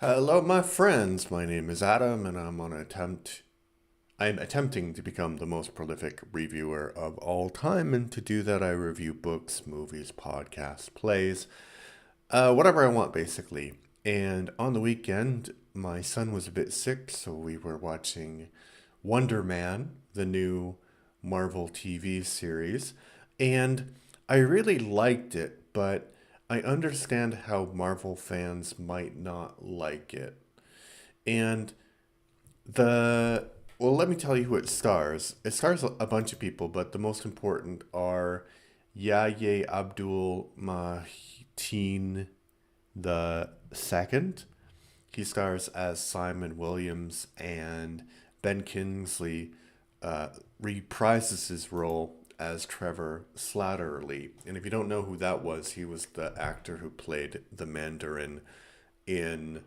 Hello, my friends. My name is Adam, and I'm attempting to become the most prolific reviewer of all time, and to do that, I review books, movies, podcasts, plays, whatever I want, basically. And on the weekend, my son was a bit sick, so we were watching Wonder Man, the new Marvel TV series, and I really liked it, but I understand how Marvel fans might not like it. And the well, let me tell you who it stars. It stars a bunch of people, but the most important are Yahya Abdul-Mateen the second. He stars as Simon Williams, and Ben Kingsley reprises his role as Trevor Slattery. And if you don't know who that was, he was the actor who played the Mandarin in,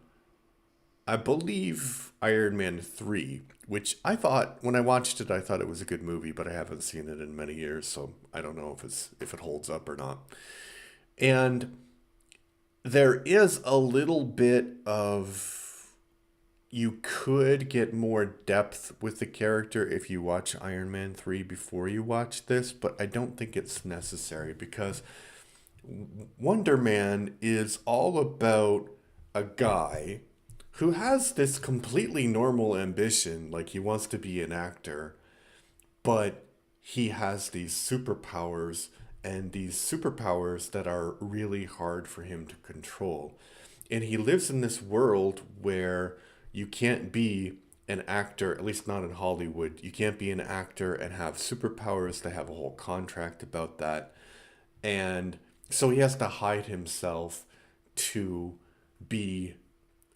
I believe, Iron Man 3, which I thought, when I watched it, I thought it was a good movie, but I haven't seen it in many years, so I don't know if it holds up or not. And there is a little bit of, you could get more depth with the character if you watch Iron Man 3 before you watch this, but I don't think it's necessary because Wonder Man is all about a guy who has this completely normal ambition, like he wants to be an actor, but he has these superpowers, and these superpowers that are really hard for him to control. And he lives in this world where you can't be an actor, at least not in Hollywood. You can't be an actor and have superpowers. They have a whole contract about that. And so he has to hide himself to be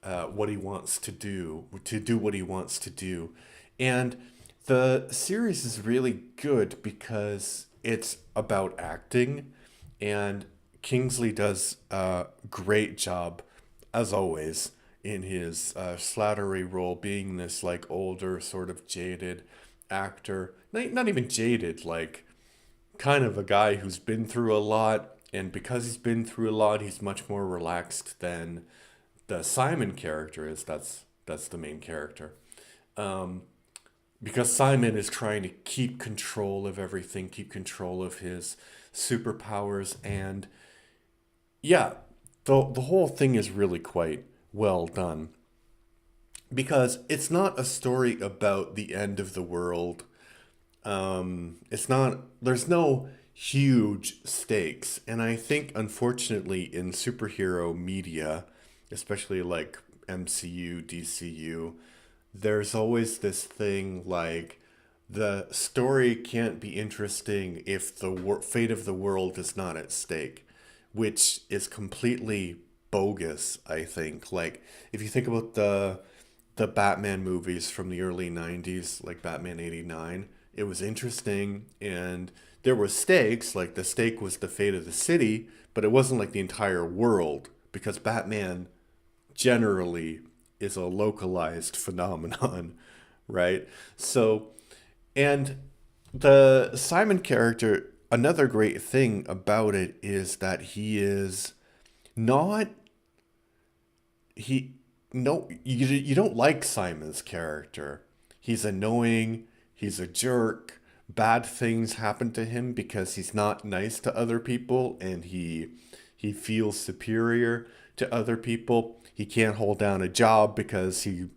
what he wants to do what he wants to do. And the series is really good because it's about acting, and Kingsley does a great job, as always, in his Slattery role, being this like older, sort of jaded actor. Not even jaded, like kind of a guy who's been through a lot, and because he's been through a lot, he's much more relaxed than the Simon character is. That's the main character. Because Simon is trying to keep control of everything, keep control of his superpowers, and yeah, the whole thing is really quite well done because it's not a story about the end of the world. It's not. There's no huge stakes, and I think unfortunately in superhero media, especially like MCU, DCU, there's always this thing like the story can't be interesting if the fate of the world is not at stake, which is completely bogus, I think. Like if you think about the Batman movies from the early 90s, like Batman 89, it was interesting and there were stakes, like the stake was the fate of the city, but it wasn't like the entire world because Batman generally is a localized phenomenon, right? So, and the Simon character, another great thing about it is that he is not he no you don't like Simon's character. He's annoying, he's a jerk. Bad things happen to him because he's not nice to other people, and he feels superior to other people. He can't hold down a job because he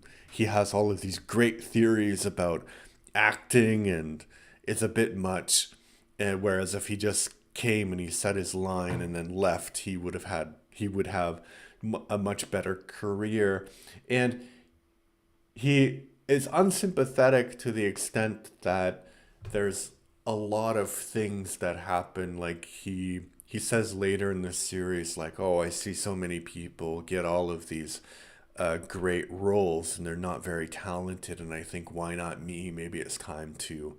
has all of these great theories about acting, and it's a bit much. And whereas if he just came and he said his line and then left, he would have a much better career. And he is unsympathetic to the extent that there's a lot of things that happen. Like he says later in the series, like, "Oh, I see so many people get all of these great roles, and they're not very talented. And I think, why not me? Maybe it's time to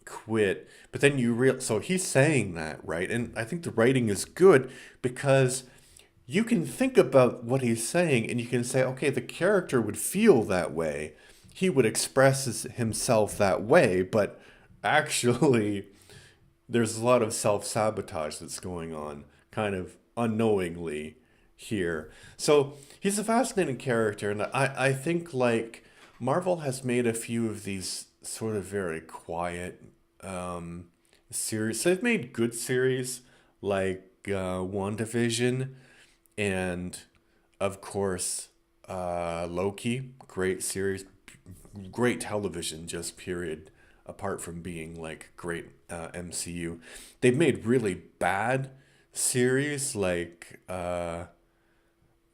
quit." But then so he's saying that, right? And I think the writing is good because you can think about what he's saying and you can say, okay, the character would feel that way. He would express himself that way, but actually, there's a lot of self sabotage that's going on, kind of unknowingly. here. So he's a fascinating character, and I think like Marvel has made a few of these sort of very quiet series. So they've made good series like WandaVision and of course Loki, great series, great television, just period. Apart from being like great MCU, they've made really bad series like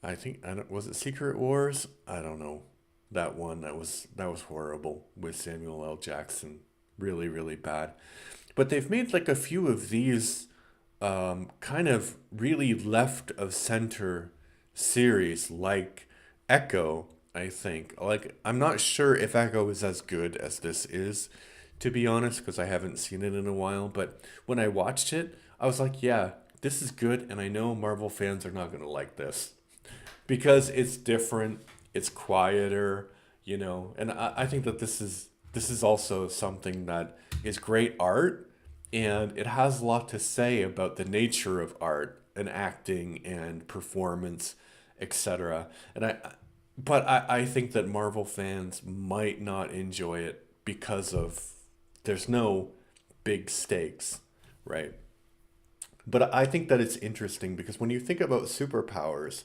I think I don't was it Secret Wars? I don't know. That one that was horrible with Samuel L. Jackson. Really, really bad. But they've made like a few of these kind of really left of center series like Echo, I think. Like I'm not sure if Echo is as good as this is, to be honest, because I haven't seen it in a while, but when I watched it, I was like, yeah, this is good and I know Marvel fans are not going to like this because it's different, it's quieter, and I think that this is also something that is great art, and it has a lot to say about the nature of art and acting and performance, etc. And I think that Marvel fans might not enjoy it because of there's no big stakes, right? But I think that it's interesting because when you think about superpowers,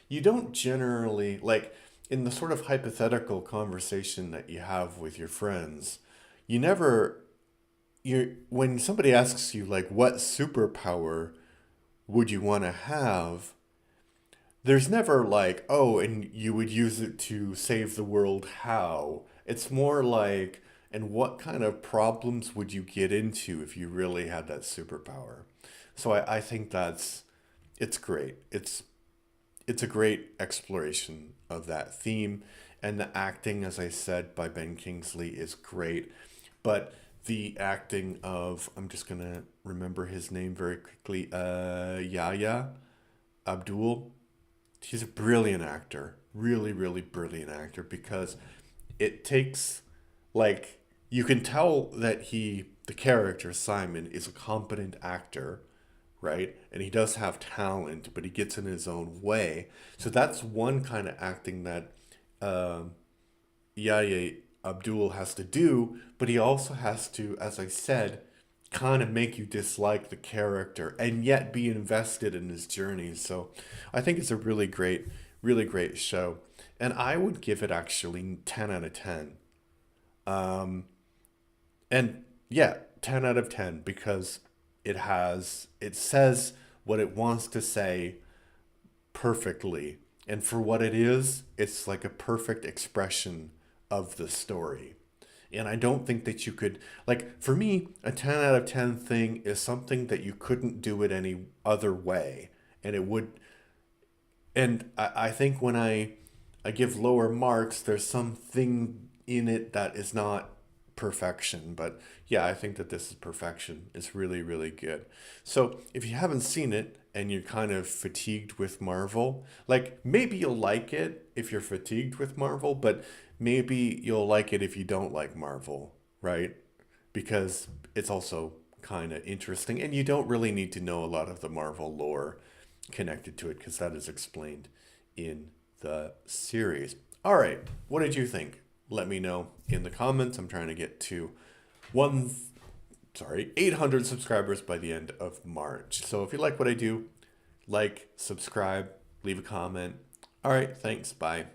you don't generally like in the sort of hypothetical conversation that you have with your friends, you never you when somebody asks you like what superpower would you want to have, there's never like, oh, and you would use it to save the world how? It's more like, and what kind of problems would you get into if you really had that superpower? So I think it's great. It's a great exploration of that theme. And the acting, as I said, by Ben Kingsley is great. But the acting of, I'm just going to remember his name very quickly, Yahya Abdul. He's a brilliant actor. Really, really brilliant actor because it takes, like, you can tell that the character, Simon, is a competent actor, right? And he does have talent, but he gets in his own way. So that's one kind of acting that um, Yahya Abdul has to do, but he also has to, as I said, kind of make you dislike the character and yet be invested in his journey. So I think it's a really great show. And I would give it actually 10 out of 10. Um, and yeah, 10 out of 10 because it says what it wants to say perfectly. And for what it is, it's like a perfect expression of the story. And I don't think that you could, like, for me, a 10 out of 10 thing is something that you couldn't do it any other way. And it would, and I think when I give lower marks, there's something in it that is not perfection. But yeah, I think that this is perfection. It's really, really good. So if you haven't seen it and you're kind of fatigued with Marvel, like maybe you'll like it if you're fatigued with Marvel, but maybe you'll like it if you don't like Marvel, right? Because it's also kind of interesting and you don't really need to know a lot of the Marvel lore connected to it because that is explained in the series. All right, what did you think? Let me know in the comments. I'm trying to get to 800 subscribers by the end of March. So if you like what I do, like, subscribe, leave a comment. All right, thanks. Bye.